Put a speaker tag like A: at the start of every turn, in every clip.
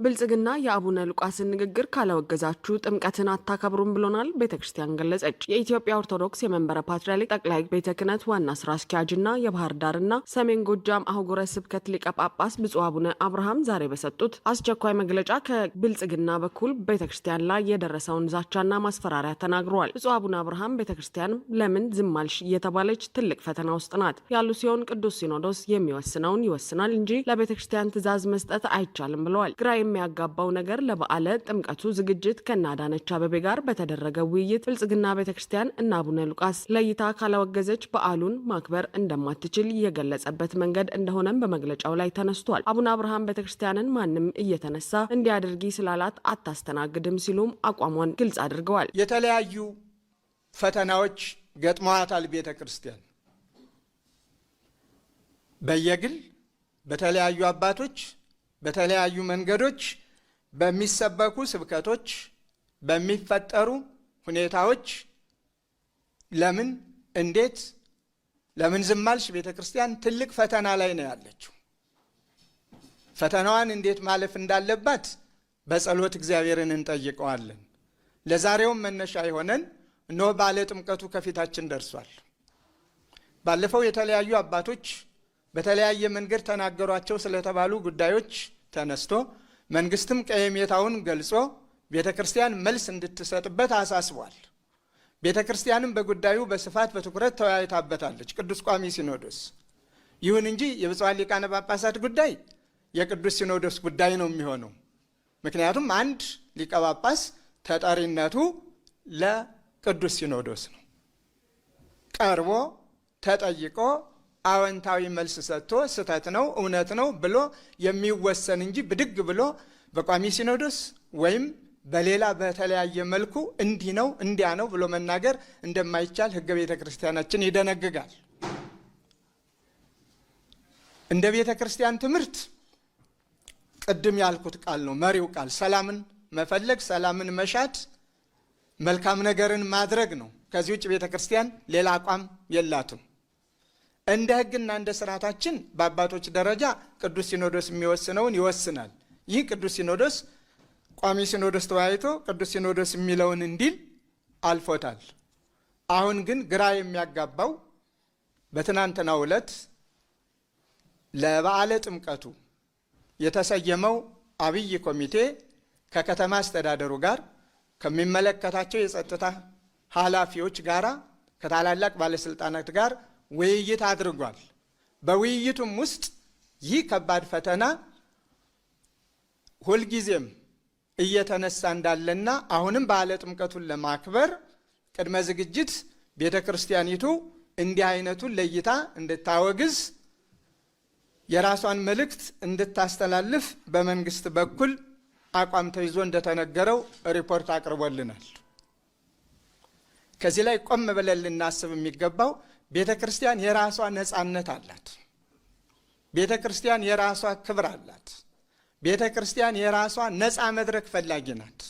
A: ብልጽግና የአቡነ ሉቃስን ንግግር ካላወገዛችሁ ጥምቀትን አታከብሩም ብሎናል ቤተክርስቲያን ገለጸች። የኢትዮጵያ ኦርቶዶክስ የመንበረ ፓትርያርክ ጠቅላይ ቤተ ክህነት ዋና ስራ አስኪያጅና የባህር ዳርና ሰሜን ጎጃም አህጉረ ስብከት ሊቀ ጳጳስ ብፁዕ አቡነ አብርሃም ዛሬ በሰጡት አስቸኳይ መግለጫ ከብልጽግና በኩል ቤተክርስቲያን ላይ የደረሰውን ዛቻና ማስፈራሪያ ተናግረዋል። ብፁዕ አቡነ አብርሃም ቤተክርስቲያን ለምን ዝም አልሽ እየተባለች ትልቅ ፈተና ውስጥ ናት ያሉ ሲሆን ቅዱስ ሲኖዶስ የሚወስነውን ይወስናል እንጂ ለቤተክርስቲያን ትእዛዝ መስጠት አይቻልም ብለዋል። የሚያጋባው ነገር ለበዓለ ጥምቀቱ ዝግጅት ከአዳነች አቤቤ ጋር በተደረገ ውይይት ብልጽግና ቤተክርስቲያን እና አቡነ ሉቃስ ለይታ ካላወገዘች በዓሉን ማክበር እንደማትችል የገለጸበት መንገድ እንደሆነም በመግለጫው ላይ ተነስቷል። አቡነ አብርሃም ቤተክርስቲያንን ማንም እየተነሳ እንዲያደርጊ ስላላት አታስተናግድም ሲሉም አቋሟን ግልጽ አድርገዋል።
B: የተለያዩ ፈተናዎች ገጥመዋታል ቤተክርስቲያን በየግል በተለያዩ አባቶች በተለያዩ መንገዶች በሚሰበኩ ስብከቶች በሚፈጠሩ ሁኔታዎች ለምን እንዴት ለምን ዝም አልሽ ቤተክርስቲያን ትልቅ ፈተና ላይ ነው ያለችው። ፈተናዋን እንዴት ማለፍ እንዳለባት በጸሎት እግዚአብሔርን እንጠይቀዋለን። ለዛሬውም መነሻ የሆነን እነሆ በዓለ ጥምቀቱ ከፊታችን ደርሷል። ባለፈው የተለያዩ አባቶች በተለያየ መንገድ ተናገሯቸው ስለተባሉ ጉዳዮች ተነስቶ መንግስትም ቀየሜታውን ገልጾ ቤተክርስቲያን መልስ እንድትሰጥበት አሳስቧል። ቤተክርስቲያንም በጉዳዩ በስፋት በትኩረት ተወያይታበታለች ቅዱስ ቋሚ ሲኖዶስ። ይሁን እንጂ የብፁዓን ሊቃነ ጳጳሳት ጉዳይ የቅዱስ ሲኖዶስ ጉዳይ ነው የሚሆነው። ምክንያቱም አንድ ሊቀ ጳጳስ ተጠሪነቱ ለቅዱስ ሲኖዶስ ነው። ቀርቦ ተጠይቆ አዎንታዊ መልስ ሰጥቶ ስህተት ነው እውነት ነው ብሎ የሚወሰን እንጂ ብድግ ብሎ በቋሚ ሲኖዶስ ወይም በሌላ በተለያየ መልኩ እንዲህ ነው እንዲያ ነው ብሎ መናገር እንደማይቻል ሕገ ቤተ ክርስቲያናችን ይደነግጋል። እንደ ቤተ ክርስቲያን ትምህርት ቅድም ያልኩት ቃል ነው መሪው ቃል ሰላምን መፈለግ፣ ሰላምን መሻት፣ መልካም ነገርን ማድረግ ነው። ከዚህ ውጭ ቤተ ክርስቲያን ሌላ አቋም የላትም። እንደ ሕግና እንደ ስርዓታችን በአባቶች ደረጃ ቅዱስ ሲኖዶስ የሚወስነውን ይወስናል። ይህ ቅዱስ ሲኖዶስ ቋሚ ሲኖዶስ ተወያይቶ ቅዱስ ሲኖዶስ የሚለውን እንዲል አልፎታል። አሁን ግን ግራ የሚያጋባው በትናንትናው ዕለት ለበዓለ ጥምቀቱ የተሰየመው አብይ ኮሚቴ ከከተማ አስተዳደሩ ጋር ከሚመለከታቸው የጸጥታ ኃላፊዎች ጋር ከታላላቅ ባለስልጣናት ጋር ውይይት አድርጓል። በውይይቱም ውስጥ ይህ ከባድ ፈተና ሁልጊዜም እየተነሳ እንዳለና አሁንም በዓለ ጥምቀቱን ለማክበር ቅድመ ዝግጅት ቤተ ክርስቲያኒቱ እንዲህ አይነቱን ለይታ እንድታወግዝ የራሷን መልእክት እንድታስተላልፍ በመንግስት በኩል አቋም ተይዞ እንደተነገረው ሪፖርት አቅርቦልናል። ከዚህ ላይ ቆም ብለን ልናስብ የሚገባው ቤተ ክርስቲያን የራሷ ነፃነት አላት። ቤተ ክርስቲያን የራሷ ክብር አላት። ቤተ ክርስቲያን የራሷ ነፃ መድረክ ፈላጊ ናት።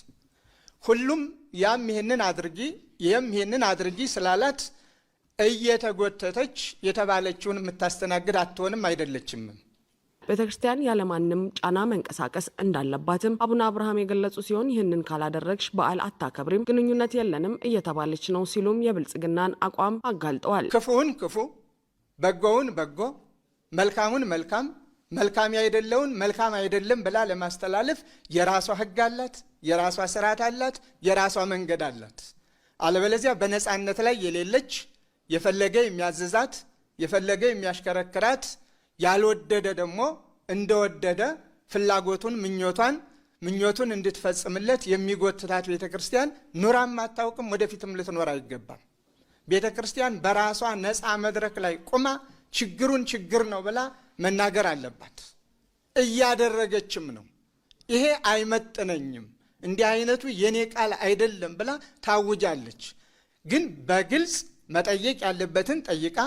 B: ሁሉም ያም ይህንን አድርጊ ይህንን አድርጊ ስላላት እየተጎተተች የተባለችውን የምታስተናግድ አትሆንም፣ አይደለችም።
A: ቤተክርስቲያን ያለማንም ጫና መንቀሳቀስ እንዳለባትም አቡነ አብርሃም የገለጹ ሲሆን ይህንን ካላደረግሽ በዓል አታከብሪም፣ ግንኙነት የለንም እየተባለች ነው ሲሉም የብልጽግናን አቋም አጋልጠዋል።
B: ክፉውን ክፉ፣ በጎውን በጎ፣ መልካሙን መልካም፣ መልካም አይደለውን መልካም አይደለም ብላ ለማስተላለፍ የራሷ ሕግ አላት፣ የራሷ ስርዓት አላት፣ የራሷ መንገድ አላት። አለበለዚያ በነፃነት ላይ የሌለች የፈለገ የሚያዝዛት የፈለገ የሚያሽከረክራት ያልወደደ ደግሞ እንደወደደ ፍላጎቱን ምኞቱን እንድትፈጽምለት የሚጎትታት ቤተ ክርስቲያን ኑራም አታውቅም፣ ወደፊትም ልትኖር አይገባም። ቤተ ክርስቲያን በራሷ ነፃ መድረክ ላይ ቁማ ችግሩን ችግር ነው ብላ መናገር አለባት። እያደረገችም ነው። ይሄ አይመጥነኝም፣ እንዲህ አይነቱ የኔ ቃል አይደለም ብላ ታውጃለች። ግን በግልጽ መጠየቅ ያለበትን ጠይቃ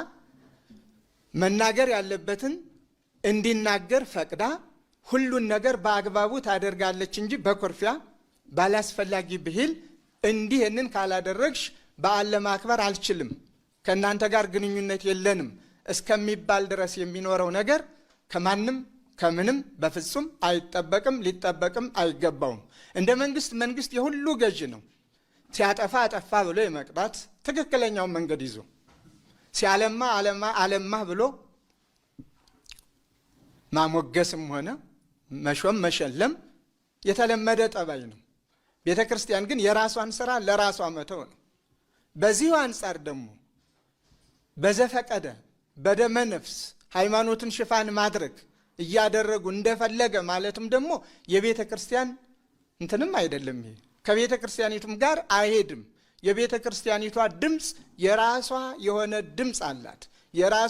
B: መናገር ያለበትን እንዲናገር ፈቅዳ ሁሉን ነገር በአግባቡ ታደርጋለች እንጂ በኩርፊያ ባላስፈላጊ ብሂል እንዲህንን ካላደረግሽ በዓል ለማክበር አልችልም፣ ከእናንተ ጋር ግንኙነት የለንም እስከሚባል ድረስ የሚኖረው ነገር ከማንም ከምንም በፍጹም አይጠበቅም፣ ሊጠበቅም አይገባውም። እንደ መንግስት የሁሉ ገዥ ነው። ሲያጠፋ አጠፋ ብሎ የመቅጣት ትክክለኛውን መንገድ ይዞ ሲያለማ አለማህ ብሎ ማሞገስም ሆነ መሾም መሸለም የተለመደ ጠባይ ነው። ቤተ ክርስቲያን ግን የራሷን ስራ ለራሷ መተው ነው። በዚሁ አንጻር ደግሞ በዘፈቀደ በደመ ነፍስ ሃይማኖትን ሽፋን ማድረግ እያደረጉ እንደፈለገ ማለትም ደግሞ የቤተ ክርስቲያን እንትንም አይደለም። ይሄ ከቤተ ክርስቲያኒቱም ጋር አይሄድም። የቤተ ክርስቲያኒቷ ድምፅ የራሷ የሆነ ድምፅ አላት። የራሷ